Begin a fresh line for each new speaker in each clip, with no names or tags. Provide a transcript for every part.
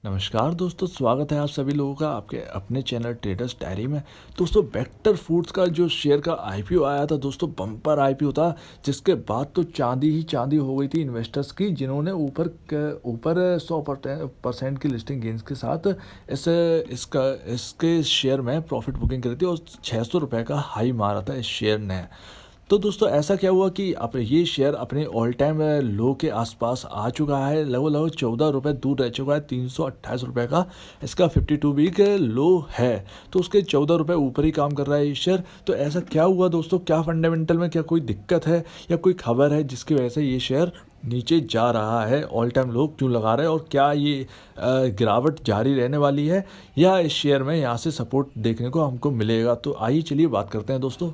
नमस्कार दोस्तों, स्वागत है आप सभी लोगों का आपके अपने चैनल ट्रेडर्स डायरी में। दोस्तों, बेक्टर फूड्स का जो शेयर का आईपीओ आया था दोस्तों, बम्पर आईपीओ था, जिसके बाद तो चांदी ही चांदी हो गई थी इन्वेस्टर्स की, जिन्होंने ऊपर 100% की लिस्टिंग गेंस के साथ इसके शेयर में प्रॉफिट बुकिंग करी थी और 600 रुपये का हाई मारा था इस शेयर ने। तो दोस्तों, ऐसा क्या हुआ कि अब ये शेयर अपने ऑल टाइम लो के आसपास आ चुका है, लगभग 14 रुपये दूर रह चुका है। 328 रुपये का इसका 52 वीक लो है, तो उसके 14 रुपये ऊपर ही काम कर रहा है ये शेयर। तो ऐसा क्या हुआ दोस्तों, क्या फंडामेंटल में क्या कोई दिक्कत है या कोई खबर है जिसकी वजह से ये शेयर नीचे जा रहा है, ऑल टाइम लो क्यों लगा रहे हैं, और क्या ये गिरावट जारी रहने वाली है या इस शेयर में यहाँ से सपोर्ट देखने को हमको मिलेगा। तो आइए चलिए बात करते हैं दोस्तों।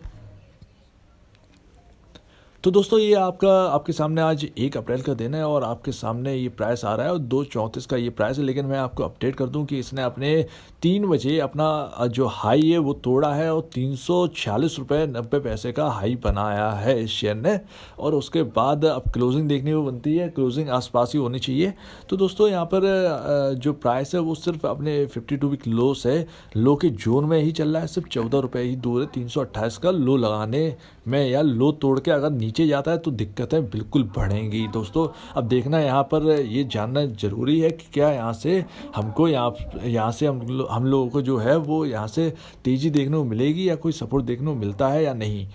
तो दोस्तों, ये आपके सामने आज 1 अप्रैल का दिन है और आपके सामने ये प्राइस आ रहा है और 234 का ये प्राइस है। लेकिन मैं आपको अपडेट कर दूं कि इसने अपने 3 बजे अपना जो हाई है वो तोड़ा है और 346 रुपये 90 पैसे का हाई बनाया है इस शेयर ने। और उसके बाद अब क्लोजिंग देखने को बनती है, क्लोजिंग आसपास ही होनी चाहिए। तो दोस्तों, यहाँ पर जो प्राइस है वो सिर्फ अपने 52 वीक लो से लो के जोन में ही चल रहा है, सिर्फ 14 रुपये ही दूर है 328 का लो लगाने में, या लो तोड़ के अगर नीचे जाता है तो दिक्कतें बिल्कुल बढ़ेंगी दोस्तों। अब देखना यहाँ पर ये जानना ज़रूरी है कि क्या यहाँ से हमको यहाँ से हम लोगों को जो है वो यहाँ से तेज़ी देखने को मिलेगी या कोई सपोर्ट देखने को मिलता है या नहीं।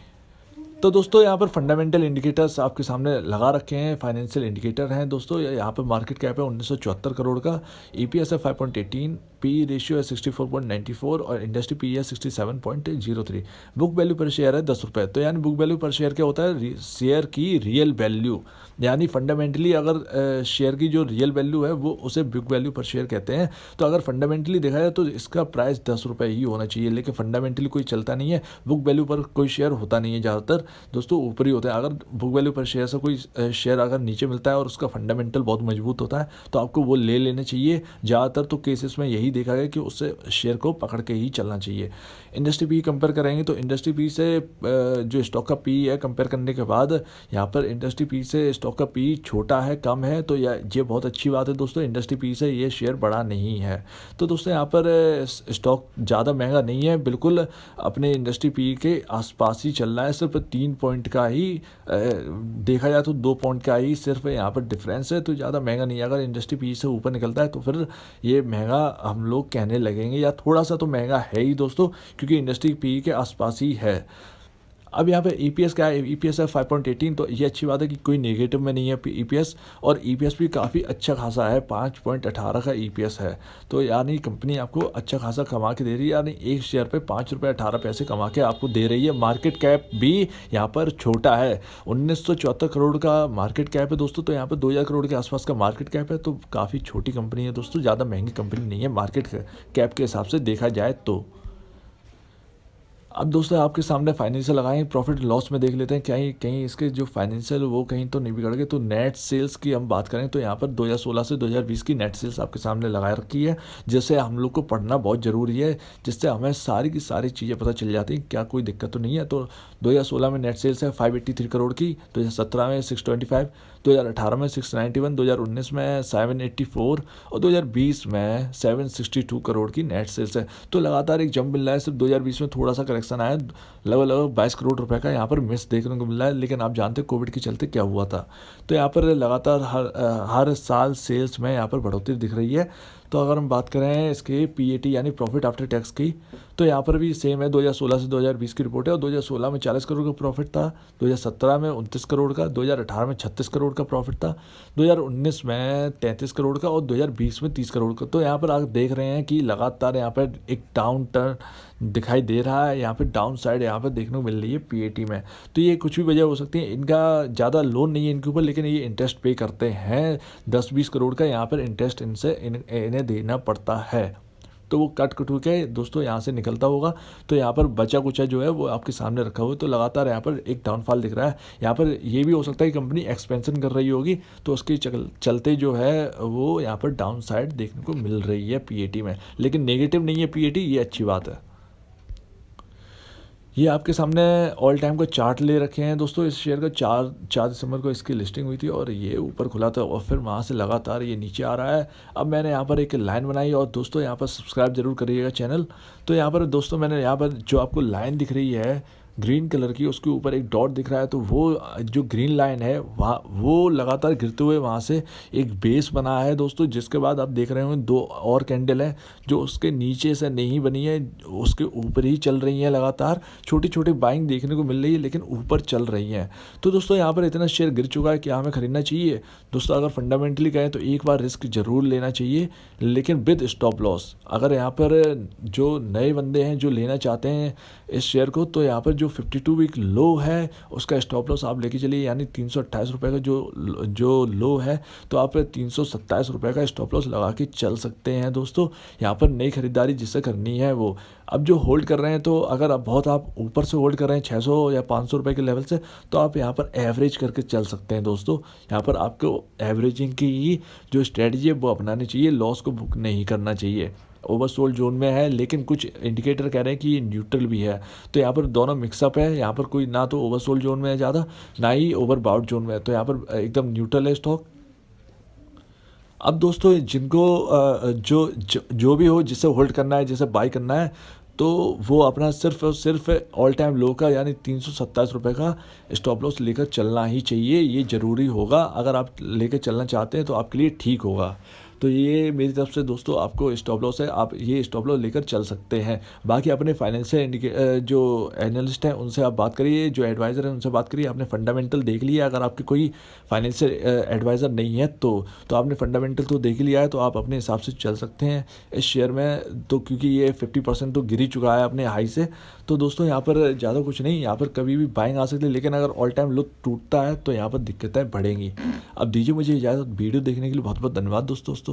तो दोस्तों, यहाँ पर फंडामेंटल इंडिकेटर्स आपके सामने लगा रखे हैं, फाइनेंशियल इंडिकेटर हैं दोस्तों। यहाँ पर मार्केट कैप है 1974 करोड़ का, ईपीएस है 5.18, पी रेशियो है 64.94 और इंडस्ट्री पी है 67.03। बुक वैल्यू पर शेयर है 10 रुपये। तो यानी बुक वैल्यू पर शेयर क्या होता है, शेयर की रियल वैल्यू, यानी फंडामेंटली अगर शेयर की जो रियल वैल्यू है वो उसे बुक वैल्यू पर शेयर कहते हैं। तो अगर फंडामेंटली देखा जाए तो इसका प्राइस 10 रुपये ही होना चाहिए, लेकिन फंडामेंटली कोई चलता नहीं है, बुक वैल्यू पर कोई शेयर होता नहीं है, ज़्यादातर दोस्तों ऊपर ही होता है। अगर बुक वैल्यू पर शेयर से कोई शेयर अगर नीचे मिलता है और उसका फंडामेंटल बहुत मजबूत होता है तो आपको वो ले लेने चाहिए। ज़्यादातर तो केसेस में यही देखा गया कि उससे शेयर को पकड़ के ही चलना चाहिए। इंडस्ट्री पी कंपेयर करेंगे तो इंडस्ट्री पी से जो स्टॉक का पी है कंपेयर करने के बाद यहाँ पर इंडस्ट्री पी से स्टॉक का पी छोटा है, कम है, तो ये बहुत अच्छी बात है दोस्तों। इंडस्ट्री पी से ये शेयर बड़ा नहीं है, तो दोस्तों यहाँ पर स्टॉक ज़्यादा महंगा नहीं है, बिल्कुल अपने इंडस्ट्री पी के आसपास ही चल रहा है। सिर्फ 3 पॉइंट का ही देखा जाए तो 2 पॉइंट का ही सिर्फ यहाँ पर डिफरेंस है, तो ज़्यादा महंगा नहीं है। अगर इंडस्ट्री पी से ऊपर निकलता है तो फिर ये महंगा हम लोग कहने लगेंगे, या थोड़ा सा तो महंगा है ही दोस्तों, क्योंकि इंडस्ट्री पी के आसपास ही है। अब यहाँ पे ईपीएस क्या है, ईपीएस है 5.18, तो ये अच्छी बात है कि कोई नेगेटिव में नहीं है ईपीएस, और ईपीएस भी काफ़ी अच्छा खासा है, 5.18 का ईपीएस है। तो यानी कंपनी आपको अच्छा खासा कमा के दे रही है, यानी एक शेयर पे 5 रुपये 18 पैसे कमा के आपको दे रही है। मार्केट कैप भी यहाँ पर छोटा है, 1974 करोड़ का मार्केट कैप है दोस्तों। तो यहाँ पर 2000 करोड़ के आसपास का मार्केट कैप है, तो काफ़ी छोटी कंपनी है दोस्तों, ज़्यादा महंगी कंपनी नहीं है मार्केट कैप के हिसाब से देखा जाए तो। अब दोस्तों, आपके सामने फाइनेंशियल लगाएं, प्रॉफिट लॉस में देख लेते हैं कहीं कहीं इसके जो फाइनेंशियल वो कहीं तो नहीं बिगड़ गए। तो नेट सेल्स की हम बात करें तो यहाँ पर 2016 से 2020 की नेट सेल्स आपके सामने लगा रखी है, जिसे हम लोग को पढ़ना बहुत ज़रूरी है, जिससे हमें सारी की सारी चीज़ें पता चल जाती हैं, क्या कोई दिक्कत तो नहीं है। तो 2016 में नेट सेल्स है 583 करोड़ की, 2017 में 625, 2018 में 691, 2019 में 784 और 2020 में 762 करोड़ की नेट सेल्स है। तो लगातार एक जंप मिल रहा है। सिर्फ 2020 में थोड़ा सा करेक्शन आया, लगभग 22 करोड़ रुपए का यहाँ पर मिस देखने को मिल रहा है। लेकिन आप जानते हैं कोविड के चलते क्या हुआ था, तो यहाँ पर लगातार हर साल सेल्स में यहाँ पर बढ़ोतरी दिख रही है। तो अगर हम बात करें इसके पीएटी यानी प्रॉफिट आफ्टर टैक्स की, तो यहाँ पर भी सेम है, 2016 से 2020 की रिपोर्ट है। और 2016 में 40 करोड़ का प्रॉफिट था, 2017 में 29 करोड़ का, 2018 में 36 करोड़ का प्रॉफिट था, 2019 में 33 करोड़ का और 2020 में 30 करोड़ का। तो यहाँ पर आप देख रहे हैं कि लगातार यहाँ पर एक डाउन टर्न दिखाई दे रहा है, यहाँ पे डाउन साइड यहाँ पर देखने को मिल रही है पीएटी में। तो ये कुछ भी वजह हो सकती है, इनका ज़्यादा लोन नहीं है इनके ऊपर, लेकिन ये इंटरेस्ट पे करते हैं 10-20 करोड़ का यहाँ पर इंटरेस्ट इन्हें देना पड़ता है। तो वो कट कटू के दोस्तों यहाँ से निकलता होगा। तो यहाँ पर बचा कुचा जो है वो आपके सामने रखा हुआ है। तो लगातार यहाँ पर एक डाउनफॉल दिख रहा है। यहाँ पर ये भी हो सकता है कि कंपनी एक्सपेंशन कर रही होगी, तो उसके चलते जो है वो यहाँ पर डाउन साइड देखने को मिल रही है पीएटी में, लेकिन नेगेटिव नहीं है पीएटी, ये अच्छी बात है। ये आपके सामने ऑल टाइम का चार्ट ले रखे हैं दोस्तों। इस शेयर का 4 दिसंबर को इसकी लिस्टिंग हुई थी और ये ऊपर खुला था और फिर वहाँ से लगातार ये नीचे आ रहा है। अब मैंने यहाँ पर एक लाइन बनाई और दोस्तों यहाँ पर सब्सक्राइब जरूर करिएगा चैनल। तो यहाँ पर दोस्तों मैंने यहाँ पर जो आपको लाइन दिख रही है ग्रीन कलर की, उसके ऊपर एक डॉट दिख रहा है, तो वो जो ग्रीन लाइन है वहाँ वो लगातार गिरते हुए वहाँ से एक बेस बना है दोस्तों, जिसके बाद आप देख रहे होंगे 2 और कैंडल हैं जो उसके नीचे से नहीं बनी है, उसके ऊपर ही चल रही हैं। लगातार छोटी छोटी बाइंग देखने को मिल रही है लेकिन ऊपर चल रही हैं। तो दोस्तों यहाँ पर इतना शेयर गिर चुका है कि हमें खरीदना चाहिए दोस्तों। अगर फंडामेंटली कहें तो एक बार रिस्क जरूर लेना चाहिए, लेकिन विद स्टॉप लॉस। अगर यहाँ पर जो नए बंदे हैं जो लेना चाहते हैं इस शेयर को, तो यहाँ पर जो 52 वीक लो है उसका स्टॉप लॉस आप लेके चलिए, यानी 328 रुपये का जो लो है, तो आप 327 रुपये का स्टॉप लॉस लगा के चल सकते हैं दोस्तों। यहाँ पर नई खरीदारी जिससे करनी है वो। अब जो होल्ड कर रहे हैं, तो अगर आप ऊपर से होल्ड कर रहे हैं 600 या 500 रुपये के लेवल से, तो आप यहाँ पर एवरेज करके चल सकते हैं दोस्तों। यहाँ पर आपको एवरेजिंग की ही जो स्ट्रेटजी है वो अपनानी चाहिए, लॉस को बुक नहीं करना चाहिए। ओवरसोल्ड जोन में है लेकिन कुछ इंडिकेटर कह रहे हैं कि ये न्यूट्रल भी है, तो यहाँ पर दोनों मिक्सअप है। यहाँ पर कोई ना तो ओवरसोल्ड जोन में है ज़्यादा, ना ही ओवरबाउट जोन में है, तो यहाँ पर एकदम न्यूट्रल है स्टॉक। अब दोस्तों जिनको जो भी हो, जिसे होल्ड करना है, जिसे बाई करना है, तो वो अपना सिर्फ और सिर्फ ऑल टाइम लो का यानी 327 रुपये का स्टॉप लॉस लेकर चलना ही चाहिए। ये ज़रूरी होगा, अगर आप लेकर चलना चाहते हैं तो आपके लिए ठीक होगा। तो ये मेरी तरफ से दोस्तों आपको स्टॉप लॉस है, आप ये स्टॉप लॉस लेकर चल सकते हैं। बाकी अपने फाइनेंशियल जो एनालिस्ट हैं उनसे आप बात करिए, जो एडवाइज़र हैं उनसे बात करिए। आपने फंडामेंटल देख लिया, अगर आपके कोई फाइनेंशियल एडवाइज़र नहीं है तो आपने फंडामेंटल तो देख लिया है, तो आप अपने हिसाब से चल सकते हैं इस शेयर में। तो क्योंकि ये 50% तो गिर ही चुका है अपने हाई से, तो दोस्तों यहाँ पर ज़्यादा कुछ नहीं, यहाँ पर कभी भी बाइंग आ सकती है, लेकिन अगर ऑल टाइम लो टूटता है तो यहाँ पर दिक्कतें बढ़ेंगी। अब दीजिए मुझे इजाज़त। वीडियो देखने के लिए बहुत बहुत धन्यवाद दोस्तों।